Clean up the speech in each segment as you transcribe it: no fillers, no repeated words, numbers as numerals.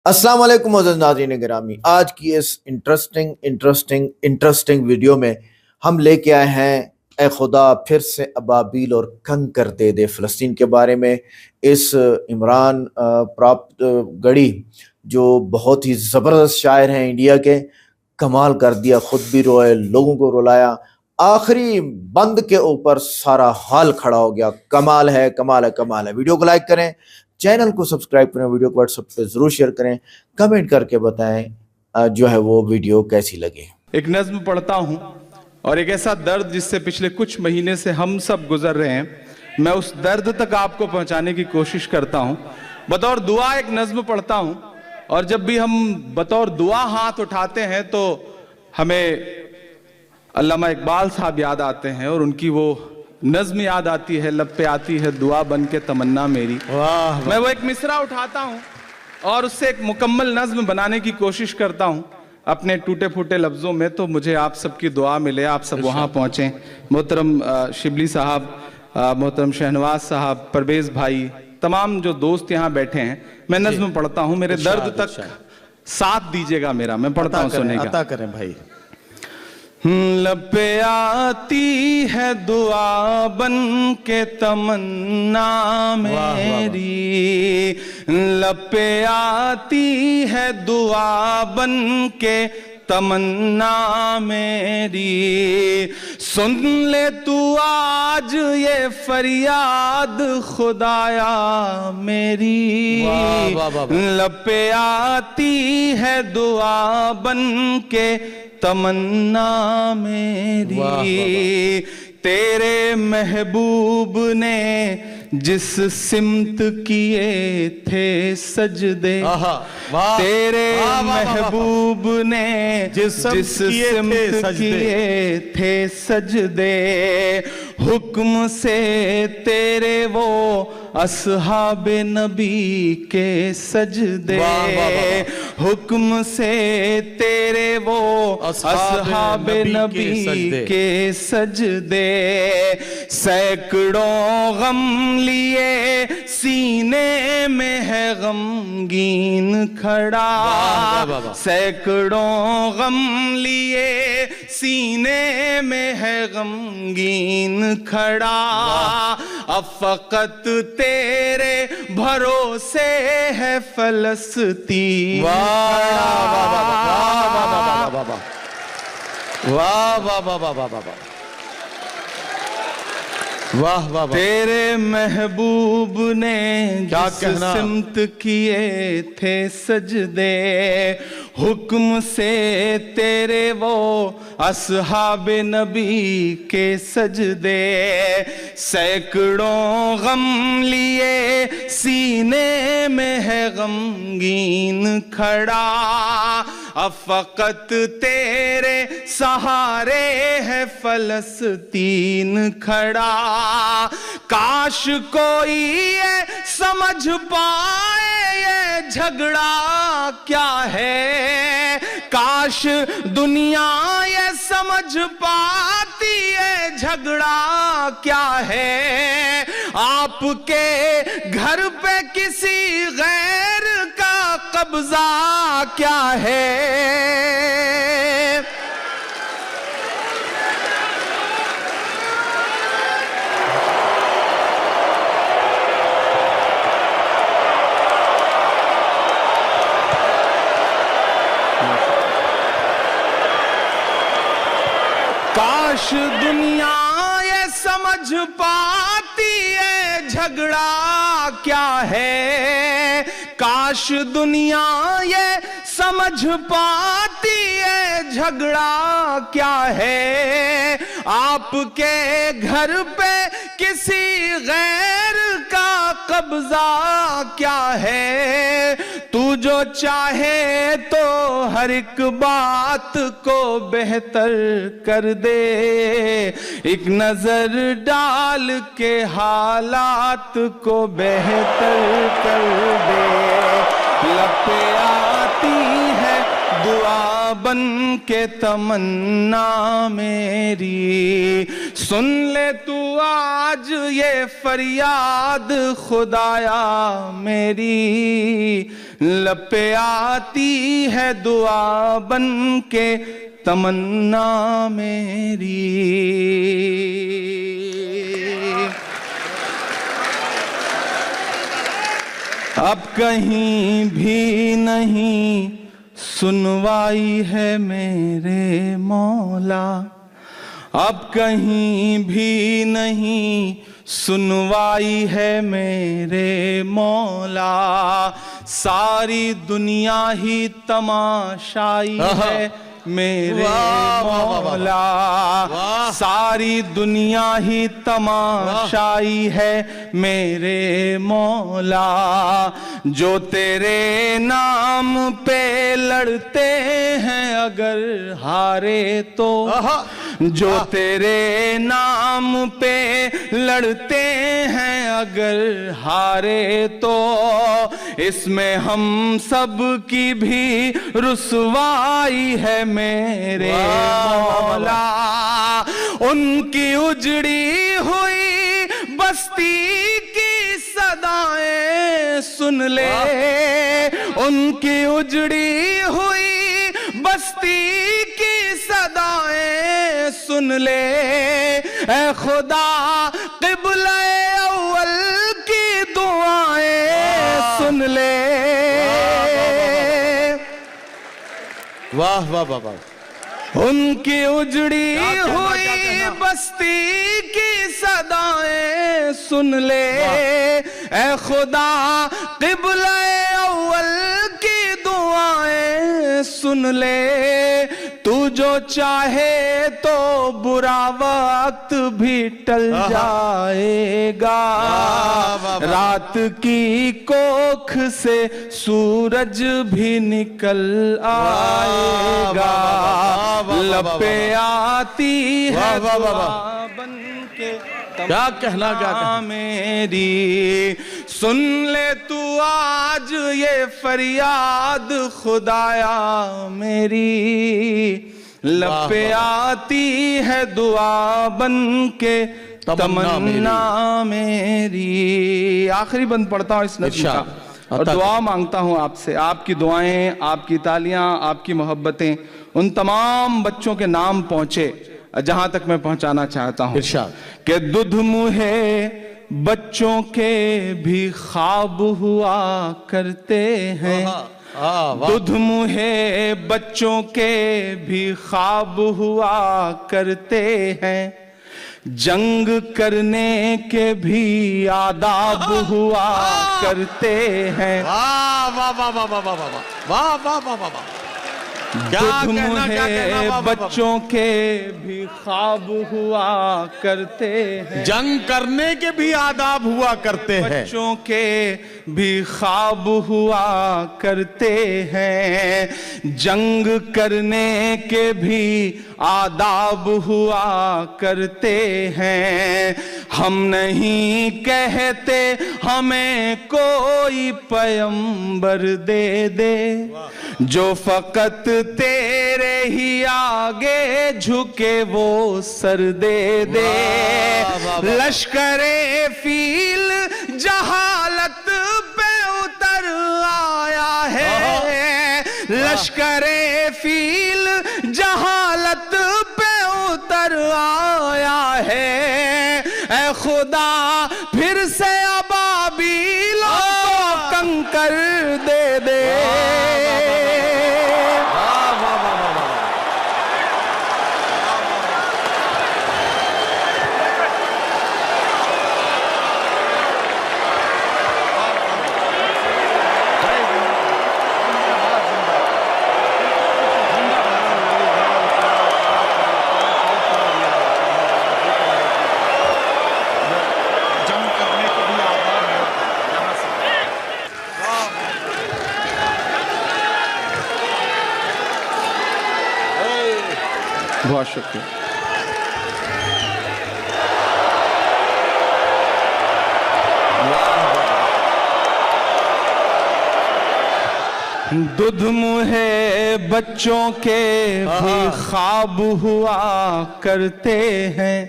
السلام علیکم معزز ناظرین گرامی، آج کی اس انٹرسٹنگ ویڈیو میں ہم لے کے آئے ہیں اے خدا پھر سے ابابیل اور کنکر دے دے فلسطین کے بارے میں۔ اس عمران گڑی جو بہت ہی زبردست شاعر ہیں انڈیا کے، کمال کر دیا، خود بھی روئے، لوگوں کو رلایا، آخری بند کے اوپر سارا حال کھڑا ہو گیا۔ کمال ہے، کمال ہے، کمال ہے۔ ویڈیو کو لائک کریں، چینل کو سبسکرائب کریں، ویڈیو کو واٹس ایپ پہ ضرور شیئر کریں، کمنٹ کر کے بتائیں جو ہے وہ ویڈیو کیسی لگے۔ ایک نظم پڑھتا ہوں اور ایک ایسا درد جس سے پچھلے کچھ مہینے سے ہم سب گزر رہے ہیں، میں اس درد تک آپ کو پہنچانے کی کوشش کرتا ہوں۔ بطور دعا ایک نظم پڑھتا ہوں، اور جب بھی ہم بطور دعا ہاتھ اٹھاتے ہیں تو ہمیں علامہ اقبال صاحب یاد آتے ہیں، اور ان کی وہ نظم یاد آتی ہے، لب پہ آتی ہے دعا بن کے تمنا میری۔ میں وہ ایک مصرع اٹھاتا ہوں اور اس سے ایک مکمل نظم بنانے کی کوشش کرتا ہوں اپنے ٹوٹے پھوٹے لفظوں میں، تو مجھے آپ سب کی دعا ملے، آپ سب وہاں پہنچیں۔ محترم شبلی صاحب، محترم شہنواز صاحب، پرویز بھائی، تمام جو دوست یہاں بیٹھے ہیں، میں نظم پڑھتا ہوں، میرے درد تک ساتھ دیجئے گا میرا، میں پڑھتا ہوں، سنیں گا۔ عطا کریں بھائی۔ لب پہ آتی ہے دعا بن کے تمنا میری، لب پہ آتی ہے دعا بن کے تمنا میری، سن لے تو آج یہ فریاد خدایا میری، لب پہ آتی ہے دعا بن کے تمنا میری، تیرے محبوب نے جس سمت کیے تھے سجدے، تیرے محبوب نے جس سمت کیے تھے سجدے، حکم سے تیرے وہ اصحاب نبی کے سجدے، حکم سے تیرے وہ اصحاب نبی کے سجدے، سینکڑوں غم لیے سینے میں ہے غمگین کھڑا، سینکڑوں غم لیے سینے میں ہے غمگین کھڑا، اب فقط تیرے بھروسے ہے فلسطین کھڑا، تیرے محبوب نے جس سمت کیے تھے سجدے، حکم سے تیرے وہ اصحاب نبی کے سجدے، سینکڑوں غم لیے سینے میں ہے غمگین کھڑا، اب فقط تیرے سہارے ہے فلسطین کھڑا، کاش کوئی یہ سمجھ پائے یہ جھگڑا کیا ہے، کاش دنیا یہ سمجھ پاتی ہے جھگڑا کیا ہے، آپ کے گھر پہ کسی غیر کا قبضہ کیا ہے، کاش دنیا یہ سمجھ پاتی ہے جھگڑا کیا ہے، کاش دنیا یہ سمجھ پاتی ہے جھگڑا کیا ہے، آپ کے گھر پہ کسی غیر کا قبضہ کیا ہے، تو جو چاہے تو ہر ایک بات کو بہتر کر دے، ایک نظر ڈال کے حالات کو بہتر کر دے، لب پہ آتی ہے دعا بن کے تمنا میری، سن لے تو آج یہ فریاد خدایا میری، لب پہ آتی ہے دعا بن کے تمنا میری. اب کہیں بھی نہیں سنوائی ہے میرے مولا, اب کہیں بھی نہیں سنوائی ہے میرے مولا, ساری دنیا ہی تماشائی ہے میرے مولا, ساری دنیا ہی تماشائی ہے میرے مولا, جو تیرے نام پہ لڑتے ہیں اگر ہارے تو, جو تیرے نام پہ لڑتے ہیں اگر ہارے تو, اس میں ہم سب کی بھی رسوائی ہے میرے مولا. ان کی اجڑی ہوئی بستی کی صدائیں سن لے, ان کی اجڑی ہوئی بستی کی صدائیں سن لے, اے خدا قبلہ اول کی دعائیں سن لے. واہ واہ واہ, ان کی اجڑی ہوئی بستی کی صدائیں سن لے, اے خدا قبلہ اول کی دعائیں سن لے. تو جو چاہے تو برا وقت بھی ٹل جائے گا, رات کی کوکھ سے سورج بھی نکل آئے گا, لب پہ آتی ہے دعا بن کے کیا کہنا میری. سن لے تو آج یہ فریاد خدایا میری, لب پہ آتی ہے دعا بن کے تمنا میری. آخری بند پڑھتا ہوں اس نظم کا اور دعا مانگتا ہوں آپ سے. آپ کی دعائیں, آپ کی تالیاں, آپ کی محبتیں ان تمام بچوں کے نام پہنچے جہاں تک میں پہنچانا چاہتا ہوں کہ دودھ منہے بچوں کے بھی خواب ہوا کرتے ہیں, دودھ منہے بچوں کے بھی خواب ہوا کرتے ہیں, جنگ کرنے کے بھی آداب ہوا کرتے ہیں. دودھ منہے بچوں کے بھی خواب ہوا کرتے ہیں, جنگ کرنے کے بھی آداب ہوا کرتے ہیں, بچوں کے بھی خواب ہوا کرتے ہیں, جنگ کرنے کے بھی آداب ہوا کرتے ہیں. ہم نہیں کہتے ہمیں کوئی پیغمبر دے دے, جو فقط تیرے ہی آگے جھکے وہ سر دے دے. لشکر فیل جہالت پہ اتر آیا ہے, لشکر فیل جہالت پہ اتر آیا ہے, اے خدا پھر سے ابابیل کو کنکر دے دے. بہت شکریہ. دودھ منہے بچوں کے بھی خواب ہوا کرتے ہیں,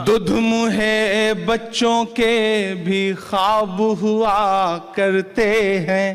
دودھ منہے بچوں کے بھی خواب ہوا کرتے ہیں,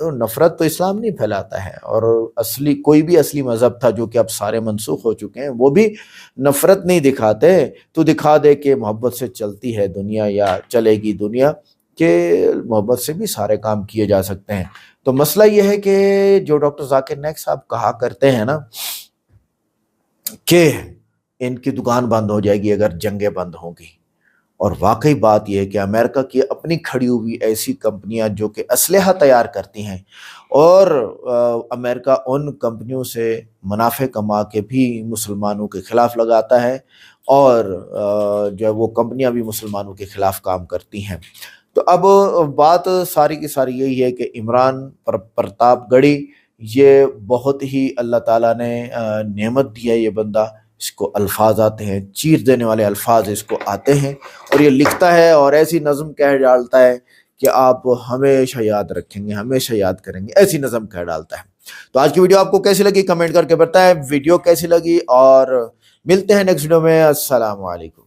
تو نفرت تو اسلام نہیں پھیلاتا ہے، اور کوئی بھی اصلی مذہب تھا جو کہ اب سارے منسوخ ہو چکے ہیں، وہ بھی نفرت نہیں دکھاتے، تو دکھا دے کہ محبت سے چلتی ہے دنیا یا چلے گی دنیا، کہ محبت سے بھی سارے کام کیے جا سکتے ہیں۔ تو مسئلہ یہ ہے کہ جو ڈاکٹر ذاکر نائک صاحب کہا کرتے ہیں نا کہ ان کی دکان بند ہو جائے گی اگر جنگیں بند ہوں گی، اور واقعی بات یہ ہے کہ امریکہ کی اپنی کھڑی ہوئی ایسی کمپنیاں جو کہ اسلحہ تیار کرتی ہیں، اور امریکہ ان کمپنیوں سے منافع کما کے بھی مسلمانوں کے خلاف لگاتا ہے، اور جو ہے وہ kمپنیاں بھی مسلمانوں کے خلاف کام کرتی ہیں۔ تو اب بات ساری کی ساری یہی ہے کہ عمران پرتاپ گڑھی یہ بہت ہی اللہ تعالیٰ نے نعمت دی ہے، یہ بندہ، اس کو الفاظ آتے ہیں، چیر دینے والے الفاظ اس کو آتے ہیں، اور یہ لکھتا ہے اور ایسی نظم کہہ ڈالتا ہے کہ آپ ہمیشہ یاد رکھیں گے، ہمیشہ یاد کریں گے، ایسی نظم کہہ ڈالتا ہے۔ تو آج کی ویڈیو آپ کو کیسی لگی کمنٹ کر کے بتائیں، ویڈیو کیسی لگی، اور ملتے ہیں نیکسٹ ویڈیو میں۔ السلام علیکم۔